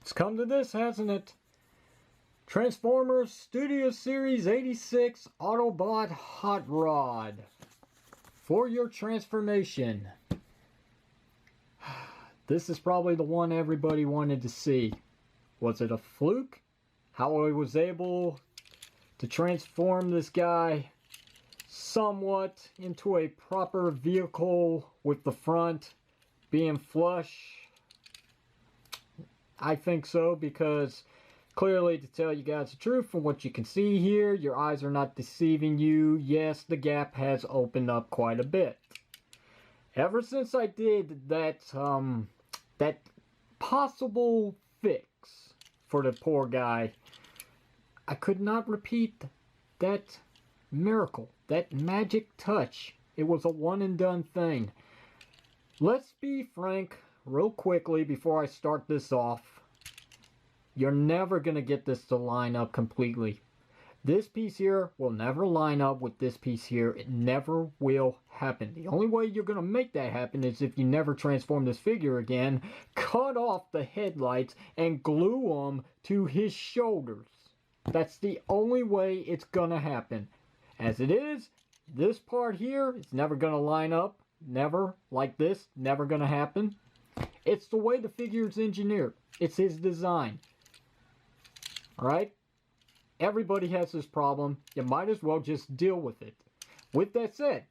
It's come to this, hasn't it? Transformers Studio Series 86 Autobot Hot Rod. For your transformation. This is probably the one everybody wanted to see. Was it a fluke? How I was able to transform this guy somewhat into a proper vehicle with the front being flush? I think so, because clearly, to tell you guys the truth, from what you can see here, your eyes are not deceiving you. Yes, the gap has opened up quite a bit. Ever since I did that possible fix for the poor guy, I could not repeat that miracle, that magic touch. It was a one and done thing. Let's be frank real quickly before I start this off. You're never going to get this to line up completely. This piece here will never line up with this piece here. It never will happen. The only way you're going to make that happen is if you never transform this figure again, cut off the headlights, and glue them to his shoulders. That's the only way it's going to happen. As it is, this part here is never going to line up. Never. Like this. Never going to happen. It's the way the figure is engineered. It's his design. Alright? Everybody has this problem. You might as well just deal with it. With that said,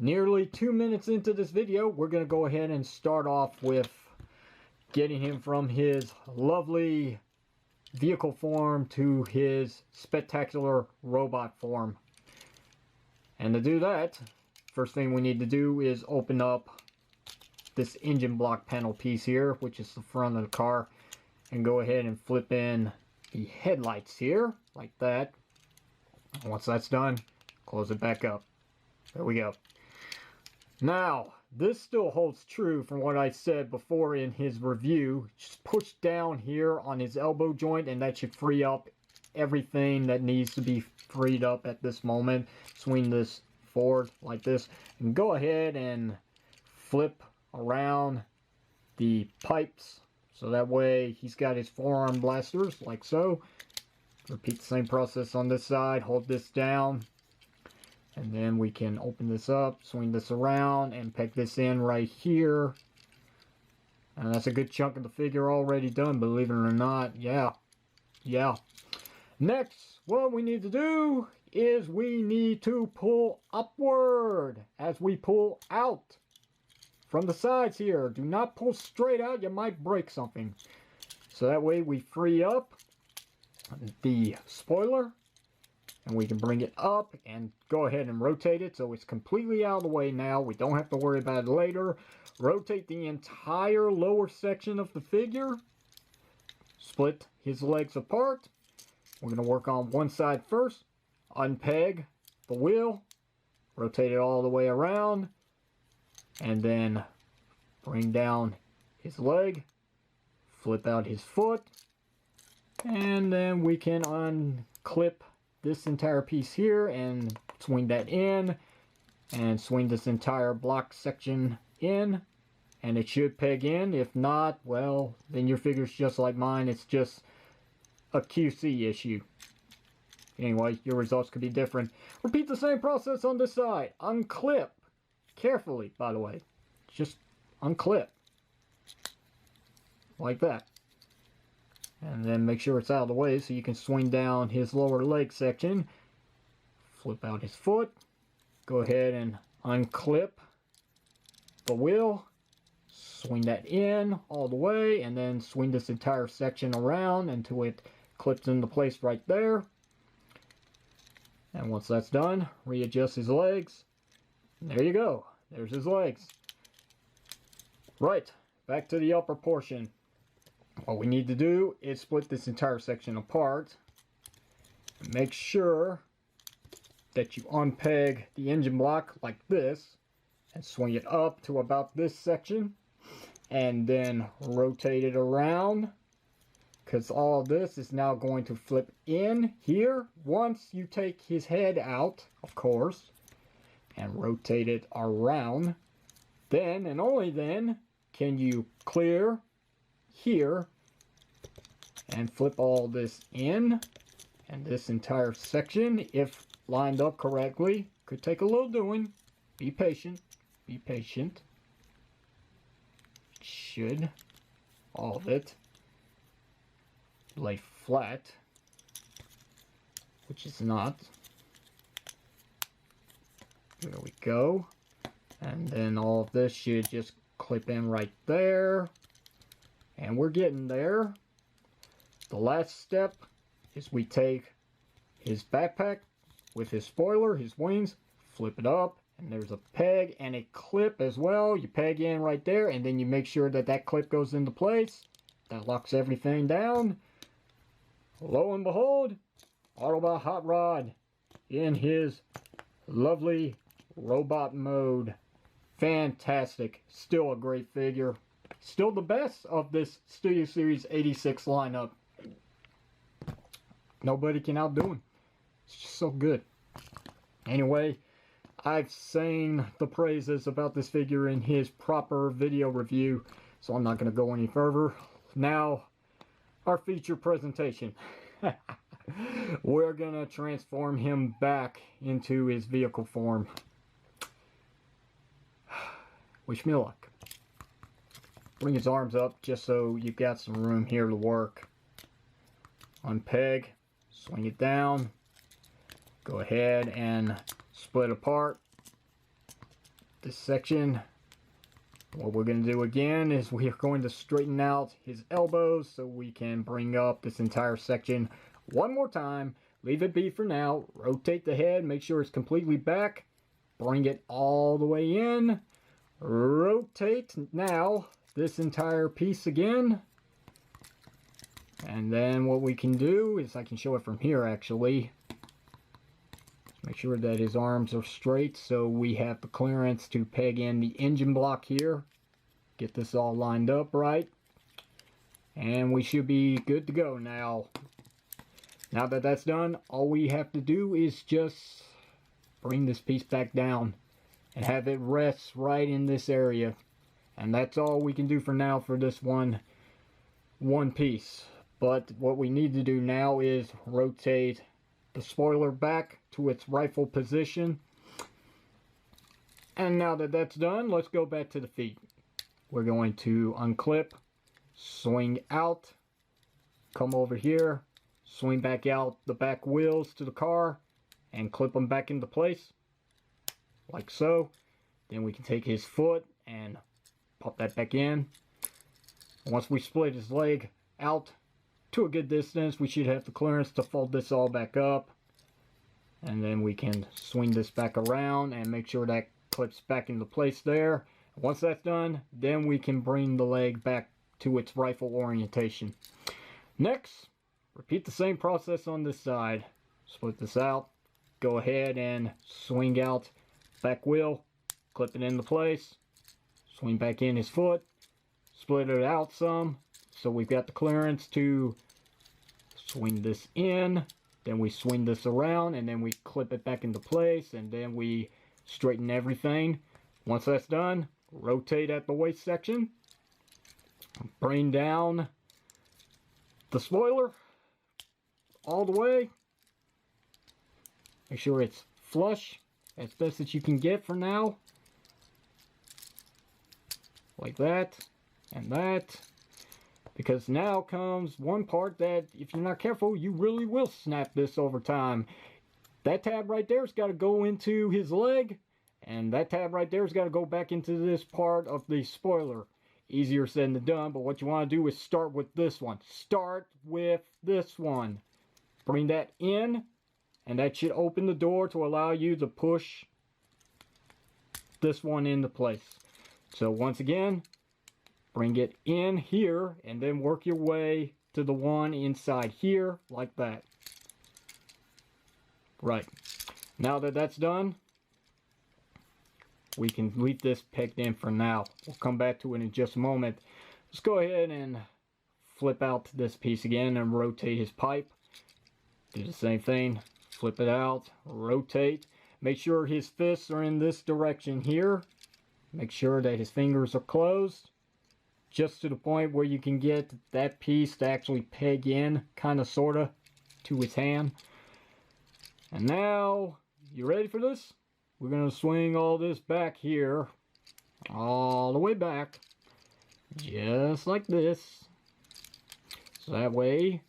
nearly 2 minutes into this video, we're going to go ahead and start off with getting him from his lovely vehicle form to his spectacular robot form. And to do that, first thing we need to do is open up this engine block panel piece here, which is the front of the car, and go ahead and flip in the headlights here, like that. And once that's done, close it back up. There we go. Now, this still holds true from what I said before in his review. Just push down here on his elbow joint, and that should free up everything that needs to be freed up at this moment. Swing this forward like this, and go ahead and flip around the pipes, so that way he's got his forearm blasters like so. Repeat the same process on this side. Hold this down, and then we can open this up, swing this around, and peg this in right here. And that's a good chunk of the figure already done, believe it or not. Yeah. Next, what we need to do is we need to pull upward as we pull out from the sides here. Do not pull straight out, you might break something. So that way we free up the spoiler, and we can bring it up and go ahead and rotate it so it's completely out of the way now. We don't have to worry about it later. Rotate the entire lower section of the figure. Split his legs apart. We're going to work on one side first. Unpeg the wheel. Rotate it all the way around. And then bring down his leg. Flip out his foot. And then we can unclip this entire piece here and swing that in. And swing this entire block section in. And it should peg in. If not, well, then your figure's just like mine. It's just a QC issue. Anyway, your results could be different. Repeat the same process on this side. Unclip. Carefully, by the way. Just unclip. Like that. And then make sure it's out of the way so you can swing down his lower leg section. Flip out his foot. Go ahead and unclip the wheel. Swing that in all the way. And then swing this entire section around until it clips into place right there. And once that's done, readjust his legs. And there you go. There's his legs. Right, back to the upper portion. What we need to do is split this entire section apart. Make sure that you unpeg the engine block like this and swing it up to about this section. And then rotate it around, because all of this is now going to flip in here once you take his head out, of course, and rotate it around. Then and only then can you clear here and flip all this in. And this entire section, if lined up correctly, could take a little doing. Be patient. Be patient. Should all of it lay flat, which is not. There we go. And then all of this should just clip in right there. And we're getting there. The last step is we take his backpack with his spoiler, his wings, flip it up, and there's a peg and a clip as well. You peg in right there, and then you make sure that that clip goes into place. That locks everything down. Lo and behold, Autobot Hot Rod in his lovely robot mode. Fantastic. Still a great figure. Still the best of this Studio Series 86 lineup. Nobody can outdo him. It's just so good. Anyway, I've seen the praises about this figure in his proper video review, so I'm not going to go any further. Now, our feature presentation. We're going to transform him back into his vehicle form. Wish me luck. Bring his arms up just so you've got some room here to work. Unpeg, swing it down. Go ahead and split apart this section. What we're going to do again is we are going to straighten out his elbows so we can bring up this entire section one more time. Leave it be for now. Rotate the head, make sure it's completely back. Bring it all the way in. Rotate now this entire piece again. And then what we can do is I can show it from here actually. Make sure that his arms are straight so we have the clearance to peg in the engine block here. Get this all lined up right. And we should be good to go now. Now that that's done, all we have to do is just bring this piece back down and have it rest right in this area. And that's all we can do for now for this one piece. But what we need to do now is rotate the spoiler back to its rightful position. And now that that's done, let's go back to the feet. We're going to unclip, swing out, come over here, swing back out the back wheels to the car, and clip them back into place, like so. Then we can take his foot and pop that back in. Once we split his leg out to a good distance, we should have the clearance to fold this all back up. And then we can swing this back around and make sure that clips back into place there. Once that's done, then we can bring the leg back to its rightful orientation. Next, repeat the same process on this side. Split this out, go ahead and swing out back wheel, clip it into place, swing back in his foot, split it out some so we've got the clearance to swing this in. Then we swing this around and then we clip it back into place, and then we straighten everything. Once that's done, rotate at the waist section, bring down the spoiler all the way. Make sure it's flush as best as you can get for now. Like that and that. Because now comes one part that, if you're not careful, you really will snap this over time. That tab right there's got to go into his leg, and that tab right there's got to go back into this part of the spoiler. Easier said than done, but what you want to do is start with this one. Start with this one. Bring that in, and that should open the door to allow you to push this one into place. So once again, bring it in here, and then work your way to the one inside here, like that. Right. Now that that's done, we can leave this pegged in for now. We'll come back to it in just a moment. Let's go ahead and flip out this piece again and rotate his pipe. Do the same thing. Flip it out, rotate. Make sure his fists are in this direction here. Make sure that his fingers are closed. just to the point where you can get that piece to actually peg in, kind of, sort of, to his hand. And now, you ready for this? We're going to swing all this back here, all the way back, just like this. So that way,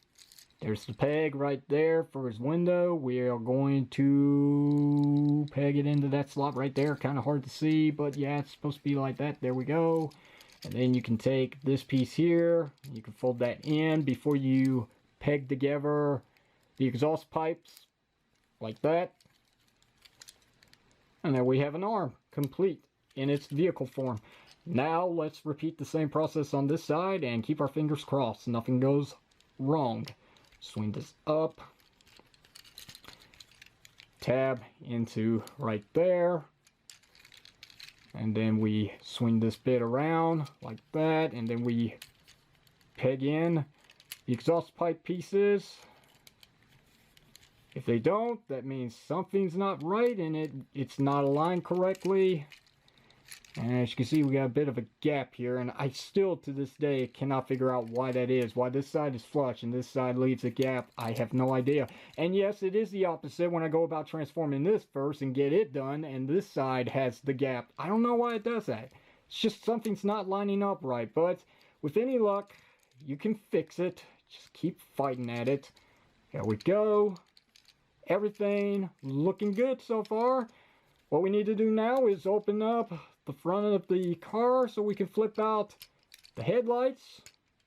there's the peg right there for his window. We are going to peg it into that slot right there. Kind of hard to see, but yeah, it's supposed to be like that. There we go. And then you can take this piece here. You can fold that in before you peg together the exhaust pipes like that. And then we have an arm complete in its vehicle form. Now let's repeat the same process on this side and keep our fingers crossed. Nothing goes wrong. Swing this up. Tab into right there. And then we swing this bit around like that. And then we peg in the exhaust pipe pieces. If they don't, that means something's not right and it's not aligned correctly. And as you can see, we got a bit of a gap here, and I still to this day cannot figure out why that is. Why this side is flush and this side leaves a gap, I have no idea. And yes, it is the opposite when I go about transforming this first and get it done, and this side has the gap. I don't know why it does that. It's just something's not lining up right, but with any luck, you can fix it. Just keep fighting at it. There we go. Everything looking good so far. What we need to do now is open up the front of the car so we can flip out the headlights.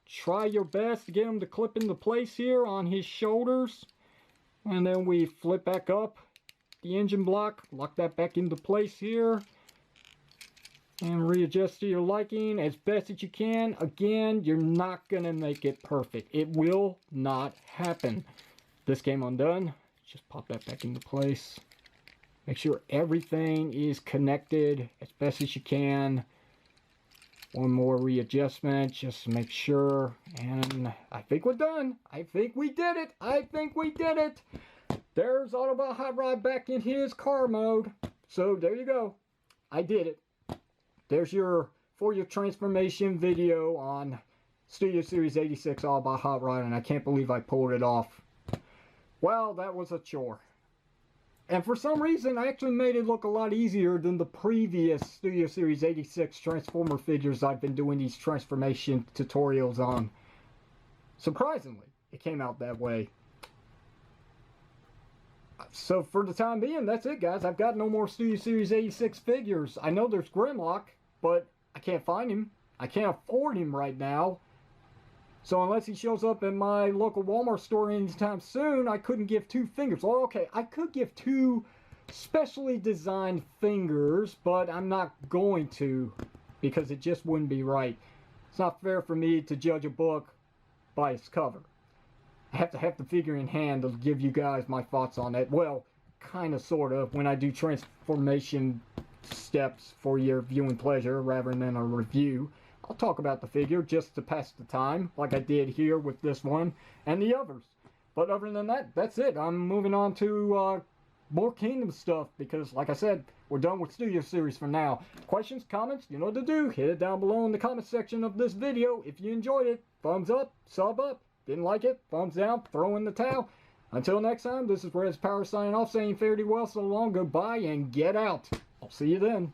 Try your best to get them to clip into place here on his shoulders. And then we flip back up the engine block, lock that back into place here. And readjust to your liking as best as you can. Again, you're not going to make it perfect. It will not happen. This came undone. Just pop that back into place. Make sure everything is connected as best as you can. One more readjustment just to make sure. And I think we're done. I think we did it. I think we did it. There's Autobot Hot Rod back in his car mode. So there you go. I did it. There's your transformation video on Studio Series 86 Autobot Hot Rod. And I can't believe I pulled it off. Well, that was a chore. And for some reason, I actually made it look a lot easier than the previous Studio Series 86 Transformer figures I've been doing these transformation tutorials on. Surprisingly, it came out that way. So for the time being, that's it, guys. I've got no more Studio Series 86 figures. I know there's Grimlock, but I can't find him. I can't afford him right now. So unless he shows up in my local Walmart store anytime soon, I couldn't give two fingers. Well, okay, I could give two specially designed fingers, but I'm not going to because it just wouldn't be right. It's not fair for me to judge a book by its cover. I have to have the figure in hand to give you guys my thoughts on it. Well, kind of, sort of, when I do transformation steps for your viewing pleasure rather than a review. I'll talk about the figure just to pass the time, like I did here with this one and the others. But other than that, that's it. I'm moving on to more Kingdom stuff because, like I said, we're done with Studio Series for now. Questions, comments, you know what to do. Hit it down below in the comment section of this video. If you enjoyed it, thumbs up, sub up. Didn't like it, thumbs down, throw in the towel. Until next time, this is LetZ Power signing off, saying fare thee well, so long, goodbye, and get out. I'll see you then.